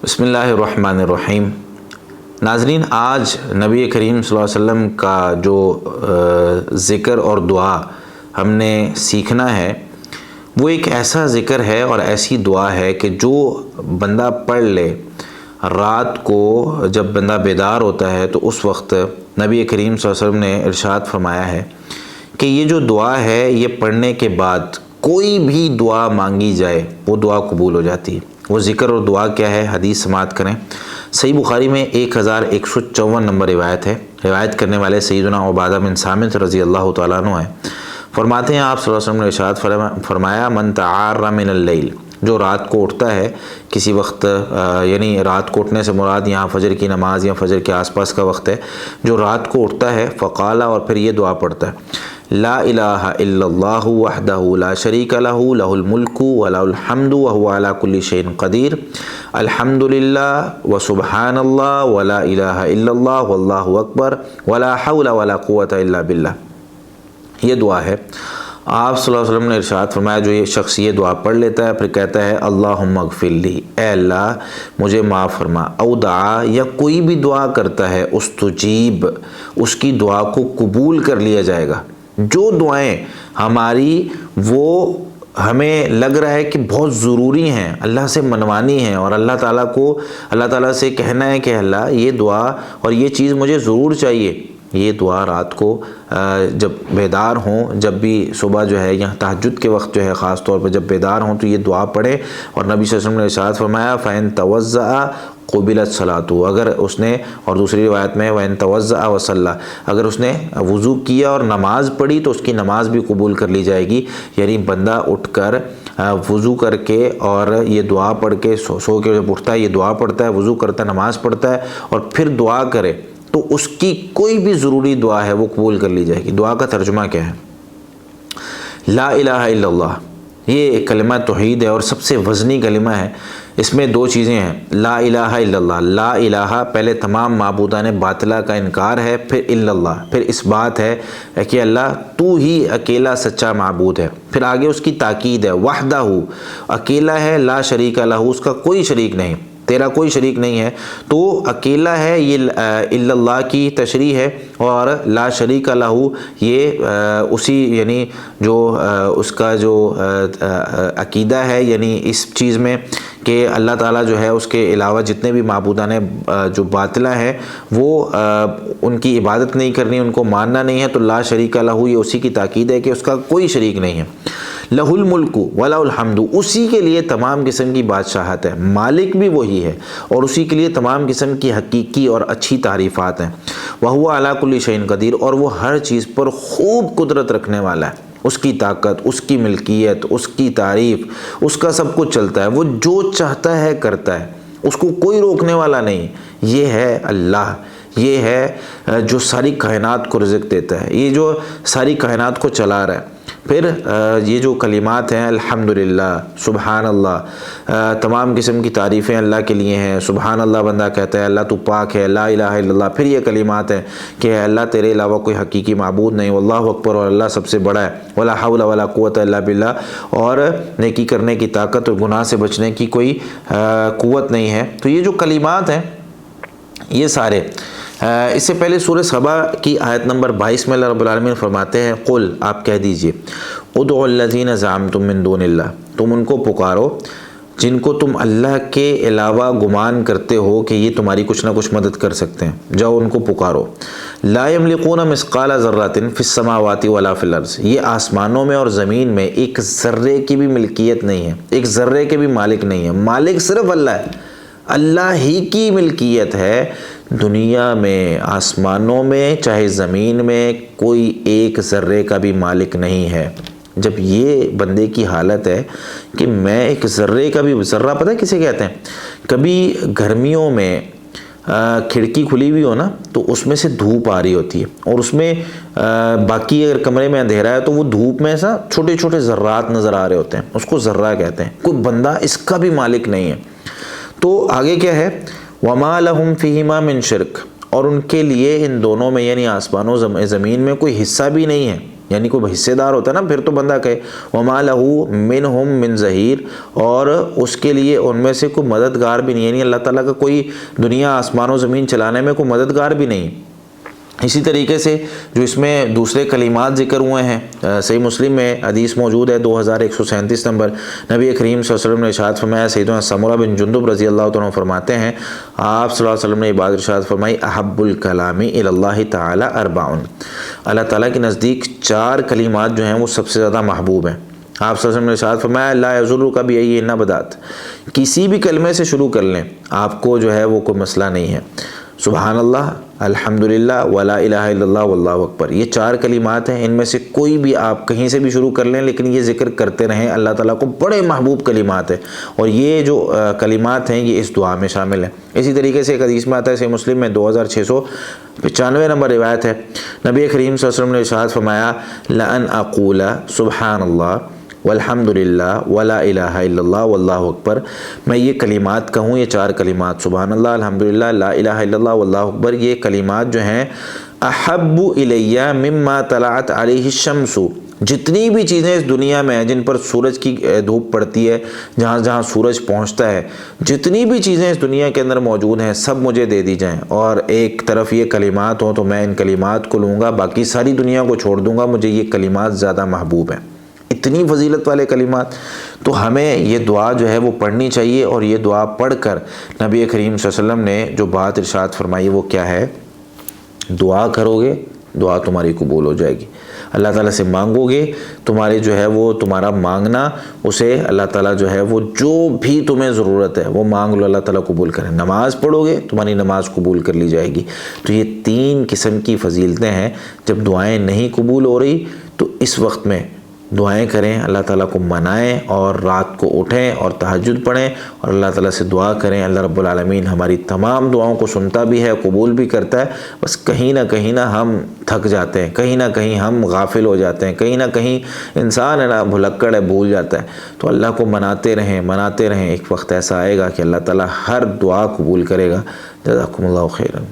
بسم اللہ الرحمن الرحیم۔ ناظرین، آج نبی کریم صلی اللہ علیہ وسلم کا جو ذکر اور دعا ہم نے سیکھنا ہے وہ ایک ایسا ذکر ہے اور ایسی دعا ہے کہ جو بندہ پڑھ لے رات کو جب بندہ بیدار ہوتا ہے تو اس وقت نبی کریم صلی اللہ علیہ وسلم نے ارشاد فرمایا ہے کہ یہ جو دعا ہے یہ پڑھنے کے بعد کوئی بھی دعا مانگی جائے وہ دعا قبول ہو جاتی ہے۔ وہ ذکر اور دعا کیا ہے، حدیث سماعت کریں۔ صحیح بخاری میں 1154 نمبر روایت ہے۔ روایت کرنے والے سیدنا عبادہ بن صامت رضی اللہ تعالیٰ عنہ ہیں۔ فرماتے ہیں آپ صلی اللہ علیہ وسلم نے ارشاد فرمایا من تعار من اللیل، جو رات کو اٹھتا ہے کسی وقت، یعنی رات کو اٹھنے سے مراد یہاں فجر کی نماز یا فجر کے آس پاس کا وقت ہے، جو رات کو اٹھتا ہے فقال، اور پھر یہ دعا پڑھتا ہے لا الہ الا اللہ وحدہ لا شریک لہ لہ الملک ولہ الحمد وہو علی کل شیء قدیر الحمد للہ وسبحان اللہ ولا الہ الا اللہ واللہ اکبر ولا حول ولا قوة الا باللہ۔ یہ دعا ہے۔ آپ صلی اللہ علیہ وسلم نے ارشاد فرمایا جو یہ شخص یہ دعا پڑھ لیتا ہے پھر کہتا ہے اللہم اغفر لی، اے اللہ مجھے معاف فرما، او دعا، یا کوئی بھی دعا کرتا ہے استجیب، اس کی دعا کو قبول کر لیا جائے گا۔ جو دعائیں ہماری وہ ہمیں لگ رہا ہے کہ بہت ضروری ہیں، اللہ سے منوانی ہیں اور اللہ تعالیٰ سے کہنا ہے کہ اللہ یہ دعا اور یہ چیز مجھے ضرور چاہیے، یہ دعا رات کو جب بیدار ہوں، جب بھی صبح جو ہے یا تہجد کے وقت جو ہے خاص طور پر جب بیدار ہوں تو یہ دعا پڑھیں۔ اور نبی صلی اللہ علیہ وسلم نے ارشاد فرمایا فَإِن تَوَضَّأَ قُبِلَتْ صَلَاتُهُ، اگر اس نے، اور دوسری روایت میں وَإِن تَوَضَّأَ وَصَلَّى، اگر اس نے وضو کیا اور نماز پڑھی تو اس کی نماز بھی قبول کر لی جائے گی۔ یعنی بندہ اٹھ کر وضو کر کے اور یہ دعا پڑھ کے سو کے جب اٹھتا ہے یہ دعا پڑھتا ہے، وضو کرتا ہے، نماز پڑھتا ہے اور پھر دعا کرے تو اس کی کوئی بھی ضروری دعا ہے وہ قبول کر لی جائے گی۔ دعا کا ترجمہ کیا ہے؟ لا الہ الا اللہ، یہ کلمہ توحید ہے اور سب سے وزنی کلمہ ہے۔ اس میں دو چیزیں ہیں، لا الہ الا اللہ، لا الہ پہلے تمام معبودان باطلہ کا انکار ہے، پھر الا اللہ، پھر اس بات ہے کہ اللہ تو ہی اکیلا سچا معبود ہے، پھر آگے اس کی تاکید ہے وحدہ، اکیلا ہے، لا شریک لہ، اس کا کوئی شریک نہیں، تیرا کوئی شریک نہیں ہے، تو اکیلا ہے، یہ الا اللہ کی تشریح ہے، اور لا شریک لہ یہ اسی یعنی جو اس کا جو عقیدہ ہے، یعنی اس چیز میں کہ اللہ تعالیٰ جو ہے اس کے علاوہ جتنے بھی معبودان جو باطلہ ہیں وہ ان کی عبادت نہیں کرنی، ان کو ماننا نہیں ہے، تو لا شریک لہ یہ اسی کی تاکید ہے کہ اس کا کوئی شریک نہیں ہے۔ لہ الملک ولہ الحمد، اسی کے لیے تمام قسم کی بادشاہت ہے، مالک بھی وہی ہے اور اسی کے لیے تمام قسم کی حقیقی اور اچھی تعریفات ہیں۔ وہو علی کل شیء قدیر، اور وہ ہر چیز پر خوب قدرت رکھنے والا ہے، اس کی طاقت، اس کی ملکیت، اس کی تعریف، اس کا سب کچھ چلتا ہے، وہ جو چاہتا ہے کرتا ہے، اس کو کوئی روکنے والا نہیں۔ یہ ہے اللہ، یہ ہے جو ساری کائنات کو رزق دیتا ہے، یہ جو ساری کائنات کو چلا رہا ہے۔ پھر یہ جو کلمات ہیں الحمدللہ، سبحان اللہ، تمام قسم کی تعریفیں اللہ کے لیے ہیں۔ سبحان اللہ بندہ کہتا ہے اللہ تو پاک ہے، لا الہ الا اللہ، پھر یہ کلمات ہیں کہ اللہ تیرے علاوہ کوئی حقیقی معبود نہیں، واللہ اکبر، اور اللہ سب سے بڑا ہے، ولا حول ولا قوت الا باللہ، اور نیکی کرنے کی طاقت اور گناہ سے بچنے کی کوئی قوت نہیں ہے۔ تو یہ جو کلمات ہیں یہ سارے، اس سے پہلے سورہ سبا کی آیت نمبر 22 میں اللہ رب العالمین فرماتے ہیں قل، آپ کہہ دیجئے ادعوا الذین زعمتم من دون اللہ، تم ان کو پکارو جن کو تم اللہ کے علاوہ گمان کرتے ہو کہ یہ تمہاری کچھ نہ کچھ مدد کر سکتے ہیں، جاؤ ان کو پکارو۔ لا یملکون مثقال ذرۃ فی السماوات ولا فی الارض، یہ آسمانوں میں اور زمین میں ایک ذرے کی بھی ملکیت نہیں ہے، ایک ذرے کے بھی مالک نہیں ہے، مالک صرف اللہ ہے، اللہ ہی کی ملکیت ہے۔ دنیا میں، آسمانوں میں، چاہے زمین میں، کوئی ایک ذرے کا بھی مالک نہیں ہے۔ جب یہ بندے کی حالت ہے کہ میں ایک ذرے کا بھی، ذرہ پتہ ہے کسے کہتے ہیں؟ کبھی گرمیوں میں کھڑکی کھلی ہوئی ہو نا تو اس میں سے دھوپ آ رہی ہوتی ہے اور اس میں باقی اگر کمرے میں اندھیرا ہے تو وہ دھوپ میں ایسا چھوٹے چھوٹے ذرات نظر آ رہے ہوتے ہیں، اس کو ذرہ کہتے ہیں۔ کوئی بندہ اس کا بھی مالک نہیں ہے۔ تو آگے کیا ہے؟ وَمَا لَهُمْ فِيهِمَا مِنْ شِرْكٍ، اور ان کے لیے ان دونوں میں یعنی آسمانوں زمین میں کوئی حصہ بھی نہیں ہے، یعنی کوئی حصے دار ہوتا ہے نا، پھر تو بندہ کہے وما لہ منہم من ظہیر، اور اس کے لیے ان میں سے کوئی مددگار بھی نہیں، یعنی اللہ تعالیٰ کا کوئی دنیا آسمان و زمین چلانے میں کوئی مددگار بھی نہیں۔ اسی طریقے سے جو اس میں دوسرے کلمات ذکر ہوئے ہیں، صحیح مسلم میں حدیث موجود ہے 2137 نمبر، نبی کریم صلی اللہ علیہ وسلم نے ارشاد فرمایا، سیدنا سمرہ بن جندب رضی اللہ تعالیٰ عنہ فرماتے ہیں، آپ صلی اللہ علیہ وسلم نے یہ بات ارشاد فرمائی، احب الکلام الی اللہ تعالی اربع، اللہ تعالیٰ کے نزدیک 4 کلمات جو ہیں وہ سب سے زیادہ محبوب ہیں۔ آپ صلی اللہ علیہ وسلم نے ارشاد فرمایا، لا یضرک بأیہن بدأت، کسی بھی کلمے سے شروع کر لیں آپ کو جو ہے وہ کوئی مسئلہ نہیں ہے۔ سبحان اللہ، الحمدللہ، ولا الہ الا اللہ، واللہ اکبر، یہ 4 کلمات ہیں، ان میں سے کوئی بھی آپ کہیں سے بھی شروع کر لیں، لیکن یہ ذکر کرتے رہیں، اللہ تعالیٰ کو بڑے محبوب کلمات ہیں، اور یہ جو کلمات ہیں یہ اس دعا میں شامل ہیں۔ اسی طریقے سے ایک حدیث میں آتا ہے، صحیح مسلم میں 2695 نمبر روایت ہے، نبی کریم صلی اللہ علیہ وسلم نے ارشاد فرمایا، لأن اقول سبحان اللہ والحمد للہ ولا الہ الا اللہ واللہ اکبر، میں یہ کلمات کہوں، یہ 4 کلمات سبحان اللہ، الحمدللہ، لا الہ الا اللہ واللہ اکبر، یہ کلمات جو ہیں احب الیہ مما طلعت علیہ الشمس، جتنی بھی چیزیں اس دنیا میں ہیں جن پر سورج کی دھوپ پڑتی ہے، جہاں جہاں سورج پہنچتا ہے، جتنی بھی چیزیں اس دنیا کے اندر موجود ہیں سب مجھے دے دی جائیں، اور ایک طرف یہ کلمات ہوں تو میں ان کلمات کو لوں گا، باقی ساری دنیا کو چھوڑ دوں گا، مجھے یہ کلمات زیادہ محبوب ہیں۔ اتنی فضیلت والے کلمات، تو ہمیں یہ دعا جو ہے وہ پڑھنی چاہیے، اور یہ دعا پڑھ کر نبی کریم صلی اللہ علیہ وسلم نے جو بات ارشاد فرمائی وہ کیا ہے، دعا کرو گے دعا تمہاری قبول ہو جائے گی، اللہ تعالیٰ سے مانگو گے، تمہارے جو ہے وہ تمہارا مانگنا اسے اللہ تعالیٰ جو ہے وہ جو بھی تمہیں ضرورت ہے وہ مانگ لو، اللہ تعالیٰ قبول کرے، نماز پڑھو گے تمہاری نماز قبول کر لی جائے گی۔ تو یہ 3 قسم کی فضیلتیں ہیں، جب دعائیں نہیں قبول ہو رہی تو اس وقت میں دعائیں کریں، اللہ تعالیٰ کو منائیں، اور رات کو اٹھیں اور تہجد پڑھیں، اور اللہ تعالیٰ سے دعا کریں۔ اللہ رب العالمین ہماری تمام دعاؤں کو سنتا بھی ہے، قبول بھی کرتا ہے، بس کہیں نہ ہم تھک جاتے ہیں، کہیں نہ کہیں ہم غافل ہو جاتے ہیں، کہیں نہ کہیں انسان ہے نا بھلکڑ ہے، بھول جاتا ہے۔ تو اللہ کو مناتے رہیں، ایک وقت ایسا آئے گا کہ اللہ تعالیٰ ہر دعا قبول کرے گا۔ جزاکم اللہ خیرا۔